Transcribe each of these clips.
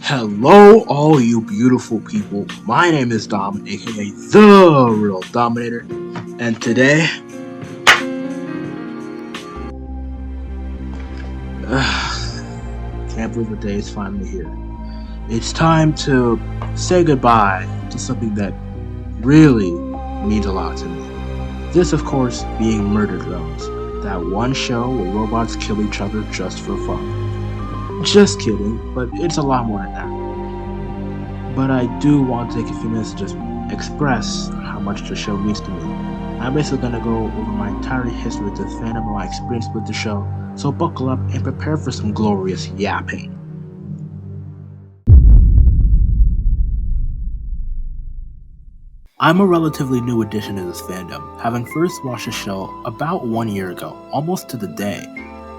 Hello, all you beautiful people. My name is Dom, aka The Real Dominator, and today, can't believe the day is finally here. It's time to say goodbye to something that really means a lot to me. This, of course, being Murder Drones, that one show where robots kill each other just for fun. Just kidding, but it's a lot more than that. But I do want to take a few minutes to just express how much the show means to me. I'm basically going to go over my entire history with the fandom and my experience with the show, so buckle up and prepare for some glorious yapping. I'm a relatively new addition to this fandom, having first watched the show about 1 year ago, almost to the day.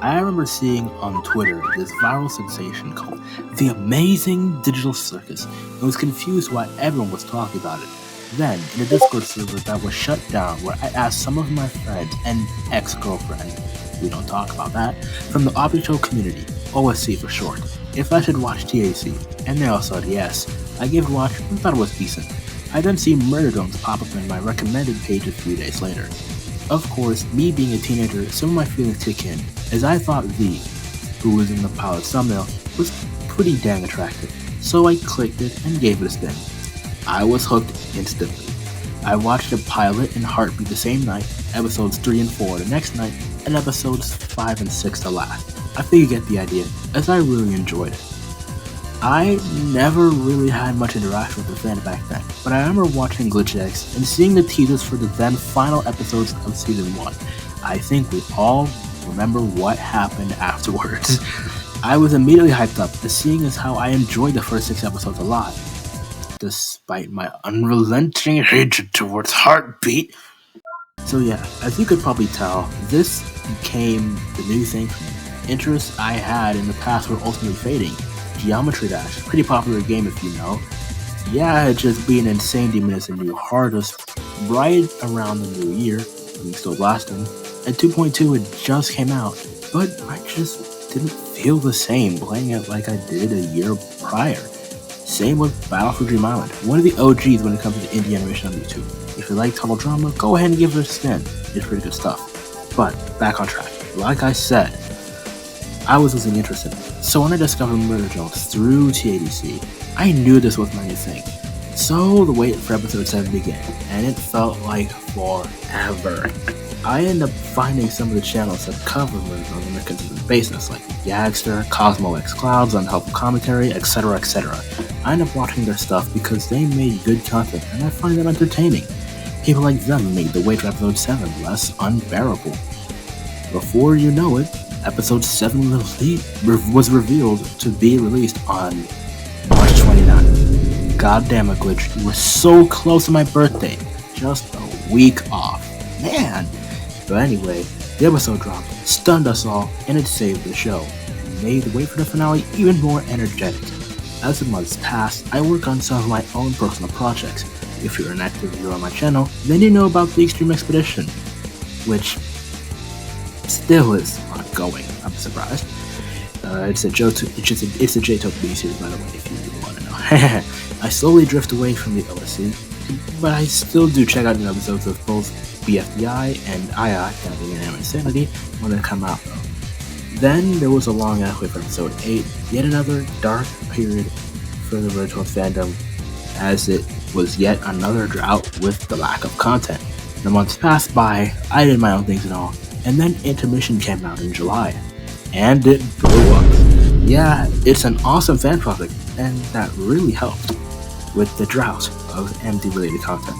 I remember seeing on Twitter this viral sensation called The Amazing Digital Circus and was confused why everyone was talking about it. Then, in a Discord server that was shut down where I asked some of my friends and ex-girlfriend, we don't talk about that, from the Object Show community, OSC for short, if I should watch TAC, and they all said yes. I gave it a watch and thought it was decent. I then see Murder Drones pop up in my recommended page a few days later. Of course, me being a teenager, some of my feelings kick in, as I thought V, who was in the pilot's thumbnail, was pretty dang attractive, so I clicked it and gave it a spin. I was hooked instantly. I watched the pilot and Heartbeat the same night, episodes 3 and 4 the next night, and episodes 5 and 6 the last. I think you get the idea, as I really enjoyed it. I never really had much interaction with the fan back then, but I remember watching Glitch X and seeing the teasers for the then final episodes of Season 1. I think we all remember what happened afterwards. I was immediately hyped up, as seeing as how I enjoyed the first 6 episodes a lot, despite my unrelenting hatred towards Heartbeat. So yeah, as you could probably tell, this became the new thing for me. Interests I had in the past were ultimately fading. Geometry Dash, pretty popular game if you know. Yeah, it just being insane demon as a new hardest right around the new year, I'm still blasting. And 2.2 it just came out, but I just didn't feel the same playing it like I did a year prior. Same with Battle for Dream Island, one of the OGs when it comes to indie animation on YouTube. If you like total drama, go ahead and give it a spin. It's pretty good stuff. But back on track. Like I said, I was losing interest in it. So when I discovered Murder Drones through TADC, I knew this was my new thing. So the wait for episode 7 began, and it felt like forever. I ended up finding some of the channels that cover Murder Drones on a consistent basis, like Yagster, Cosmo X Clouds, Unhelpful Commentary, etc., etc. I ended up watching their stuff because they made good content, and I find them entertaining. People like them made the wait for episode 7 less unbearable. Before you know it, episode 7 was revealed to be released on March 29th. God damn it, Glitch, you were so close to my birthday. Just a week off. Man! But anyway, the episode dropped, stunned us all, and it saved the show, and made the wait for the finale even more energetic. As the months passed, I work on some of my own personal projects. If you're an active viewer on my channel, then you know about the Extreme Expedition, which still is ongoing. I'm surprised. It's a JToH miniseries, by the way, if you want to know. I slowly drift away from the OSC, but I still do check out new episodes of both BFDI and II, that being Anime Insanity, when they come out though. Then there was a long ass wait for episode 8, yet another dark period for the virtual fandom, as it was yet another drought with the lack of content. The months passed by, I did my own things and all, and then Intermission came out in July, and it blew up. Yeah, it's an awesome fan project, and that really helped with the drought of MD-related content.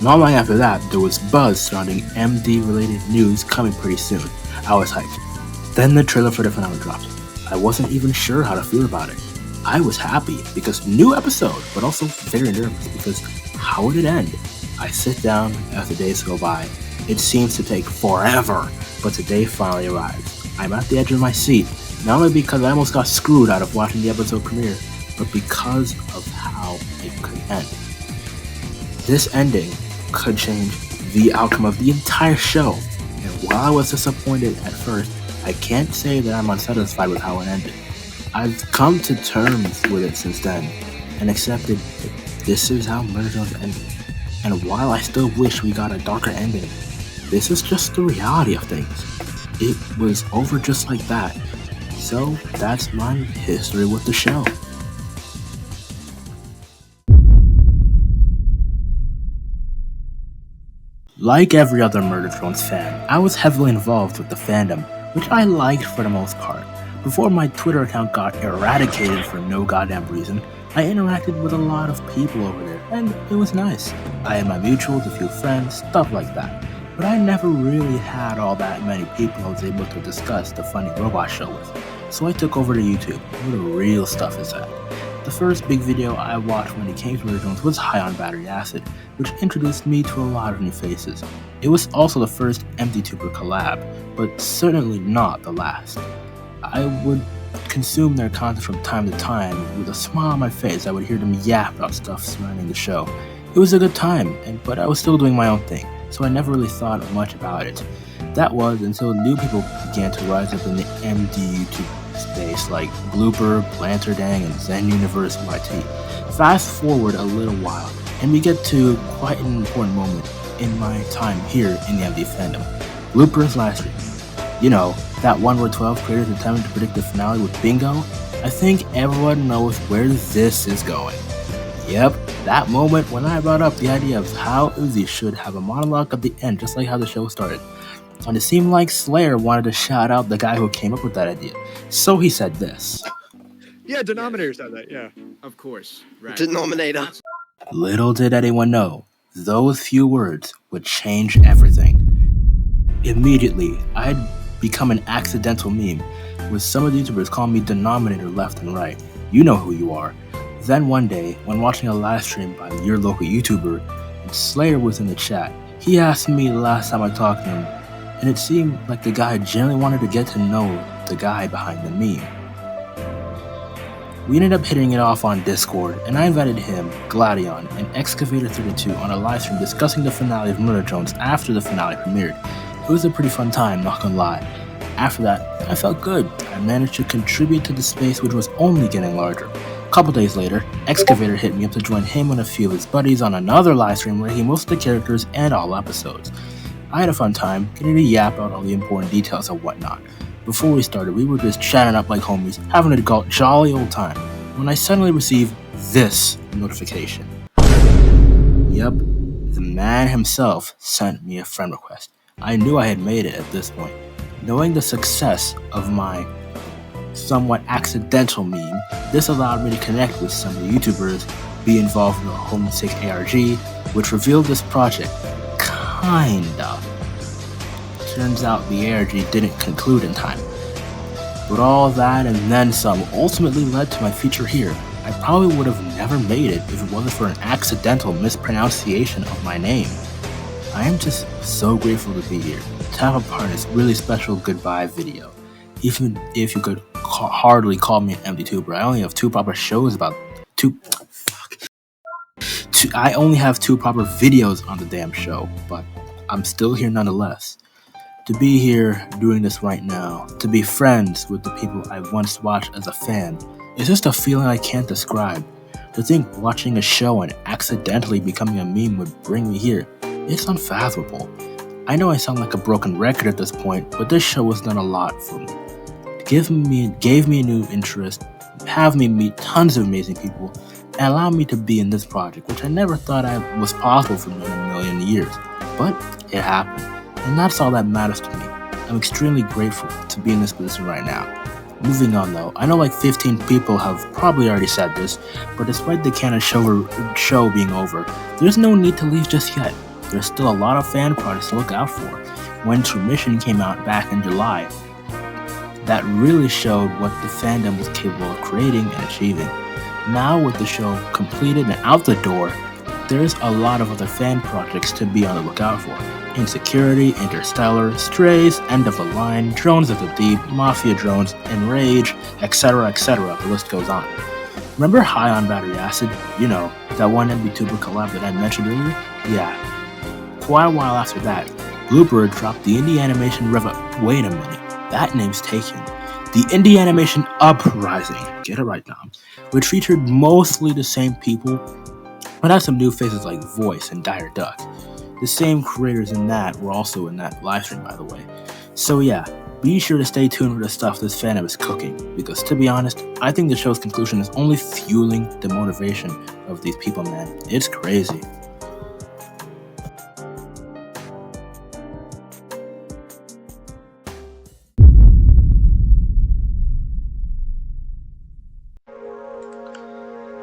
Not long after that, there was buzz surrounding MD-related news coming pretty soon. I was hyped. Then the trailer for the finale dropped. I wasn't even sure how to feel about it. I was happy because new episode, but also very nervous because how would it end? I sit down as the days go by. It seems to take forever, but today finally arrives. I'm at the edge of my seat, not only because I almost got screwed out of watching the episode premiere, but because of how it could end. This ending could change the outcome of the entire show, and while I was disappointed at first, I can't say that I'm unsatisfied with how it ended. I've come to terms with it since then and accepted that this is how Murder Jones ended. And while I still wish we got a darker ending, this is just the reality of things. It was over just like that. So that's my history with the show. Like every other Murder Drones fan, I was heavily involved with the fandom, which I liked for the most part. Before my Twitter account got eradicated for no goddamn reason, I interacted with a lot of people over there, and it was nice. I had my mutuals, a few friends, stuff like that. But I never really had all that many people I was able to discuss the funny robot show with. So I took over to YouTube, where the real stuff is at. The first big video I watched when it came to Murder Jones was High on Battery Acid, which introduced me to a lot of new faces. It was also the first MDTuber collab, but certainly not the last. I would consume their content from time to time. With a smile on my face, I would hear them yap about stuff surrounding the show. It was a good time, but I was still doing my own thing, so I never really thought much about it. That was until new people began to rise up in the MD YouTube space like Blooper, Planterdang, and Zen Universe YT. Fast forward a little while, and we get to quite an important moment in my time here in the MD fandom. Blooper's live stream. You know, that one where 12 creators attempted to predict the finale with bingo? I think everyone knows where this is going. Yep, that moment when I brought up the idea of how Uzi should have a monologue at the end, just like how the show started. And it seemed like Slayer wanted to shout out the guy who came up with that idea. So he said this. Yeah, Denominator said that, yeah. Of course, right. Denominator. Little did anyone know, those few words would change everything. Immediately, I had become an accidental meme, with some of the YouTubers calling me Denominator left and right. You know who you are. Then one day, when watching a live stream by your local YouTuber, and Slayer was in the chat, he asked me the last time I talked to him, and it seemed like the guy genuinely wanted to get to know the guy behind the meme. We ended up hitting it off on Discord, and I invited him, Gladion, and Excavator32 on a livestream discussing the finale of Murder Jones after the finale premiered. It was a pretty fun time, not gonna lie. After that, I felt good. I managed to contribute to the space, which was only getting larger. A couple days later, Excavator hit me up to join him and a few of his buddies on another livestream where he most of the characters and all episodes. I had a fun time, getting to yap about all the important details and whatnot. Before we started, we were just chatting up like homies, having a jolly old time, when I suddenly received this notification. Yep, the man himself sent me a friend request. I knew I had made it at this point. Knowing the success of my somewhat accidental meme, this allowed me to connect with some of the YouTubers, be involved in the Homesick ARG, which revealed this project. Kinda. Turns out the ARG didn't conclude in time. But all that and then some ultimately led to my feature here. I probably would have never made it if it wasn't for an accidental mispronunciation of my name. I am just so grateful to be here, to have a part of this really special goodbye video. Even if you could hardly call me an MDTuber, I only have two proper videos on the damn show, but I'm still here nonetheless. To be here doing this right now, to be friends with the people I once watched as a fan, is just a feeling I can't describe. To think watching a show and accidentally becoming a meme would bring me here, it's unfathomable. I know I sound like a broken record at this point, but this show has done a lot for me. Gave me a new interest, have me meet tons of amazing people, and allow me to be in this project, which I never thought was possible for me in a million years. But it happened, and that's all that matters to me. I'm extremely grateful to be in this position right now. Moving on though, I know like 15 people have probably already said this, but despite the canon show being over, there's no need to leave just yet. There's still a lot of fan projects to look out for. When Intermission came out back in July, that really showed what the fandom was capable of creating and achieving. Now with the show completed and out the door, there's a lot of other fan projects to be on the lookout for. Insecurity, Interstellar, Strays, End of the Line, Drones of the Deep, Mafia Drones, Enrage, etc., etc. The list goes on. Remember High on Battery Acid? You know, that one MVTuber collab that I mentioned earlier? Yeah. Quite a while after that, Blooper dropped the indie animation wait a minute, that name's taken. The indie animation uprising, get it right now, which featured mostly the same people, but had some new faces like Voice and Dire Duck. The same creators in that were also in that livestream, by the way. So yeah, be sure to stay tuned for the stuff this fandom is cooking, because to be honest, I think the show's conclusion is only fueling the motivation of these people, man. It's crazy.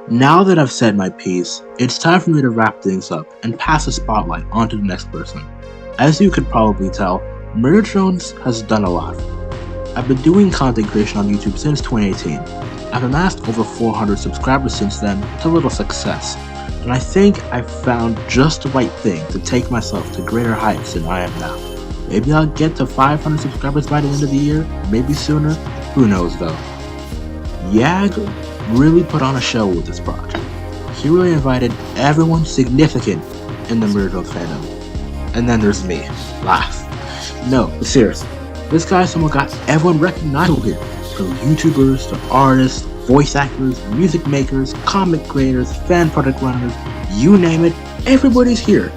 Now that I've said my piece, it's time for me to wrap things up and pass the spotlight on to the next person. As you could probably tell, Murder Jones has done a lot. I've been doing content creation on YouTube since 2018. I've amassed over 400 subscribers since then to little success, and I think I've found just the right thing to take myself to greater heights than I am now. Maybe I'll get to 500 subscribers by the end of the year, maybe sooner, who knows though. Yag really put on a show with this project. He really invited everyone significant in the Murder Jones fandom. And then there's me. Laugh. No, but seriously, this guy someone got everyone recognizable here. From YouTubers to artists, voice actors, music makers, comic creators, fan product runners, you name it, everybody's here.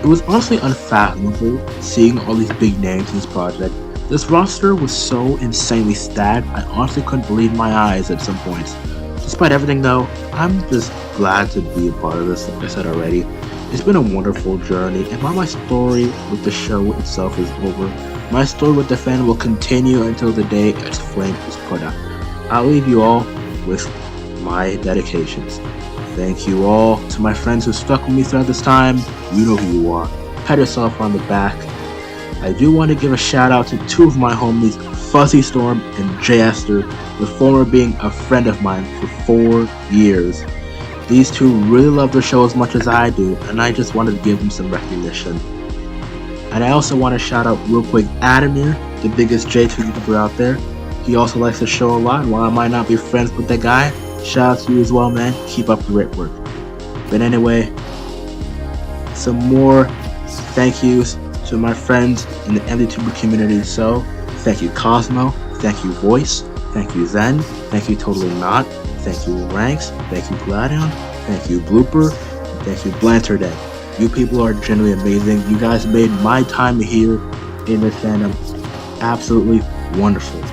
It was honestly unfathomable seeing all these big names in this project. This roster was so insanely stacked, I honestly couldn't believe my eyes at some points. Despite everything though, I'm just glad to be a part of this, like I said already. It's been a wonderful journey, and while my story with the show itself is over, my story with the fan will continue until the day its flame is put out. I'll leave you all with my dedications. Thank you all to my friends who stuck with me throughout this time. You know who you are. Pat yourself on the back. I do want to give a shout out to two of my homies, Fuzzy Storm and Jay Esther, the former being a friend of mine for 4 years. These two really love the show as much as I do, and I just wanted to give them some recognition. And I also want to shout out real quick Adamir, the biggest J2 YouTuber out there. He also likes the show a lot, and while I might not be friends with that guy, shout out to you as well, man. Keep up the great work. But anyway, some more thank yous to my friends in the MDTuber community. So, thank you Cosmo, thank you Voice, thank you Zen, thank you Totally Not, thank you Ranks, thank you Gladion, thank you Blooper, and thank you Blanterday. You people are genuinely amazing. You guys made my time here in this fandom absolutely wonderful.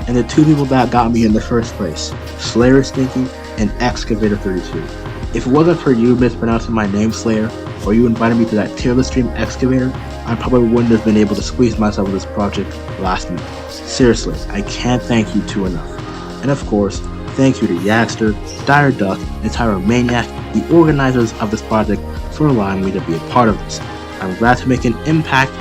And the two people that got me in the first place, Slayer Stinky and Excavator 32. If it wasn't for you mispronouncing my name Slayer, or you invited me to that tier list stream Excavator, I probably wouldn't have been able to squeeze myself with this project last minute. Seriously, I can't thank you two enough. And of course, thank you to Yaxter, Dire Duck, and Tyromaniac, the organizers of this project, for allowing me to be a part of this. I'm glad to make an impact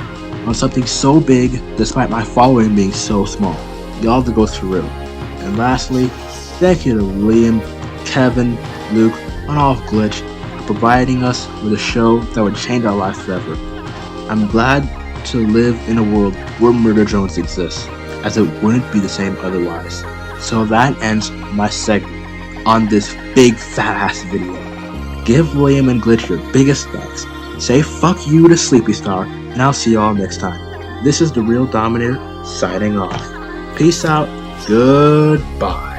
on something so big despite my following being so small. Y'all have to go through. And lastly, thank you to Liam, Kevin, Luke, and all of Glitch for providing us with a show that would change our lives forever. I'm glad to live in a world where Murder Jones exists, as it wouldn't be the same otherwise. So that ends my segment on this big fat ass video. Give William and Glitch your biggest thanks. Say fuck you to Sleepy Star, and I'll see y'all next time. This is The Real Dominator, signing off. Peace out. Goodbye.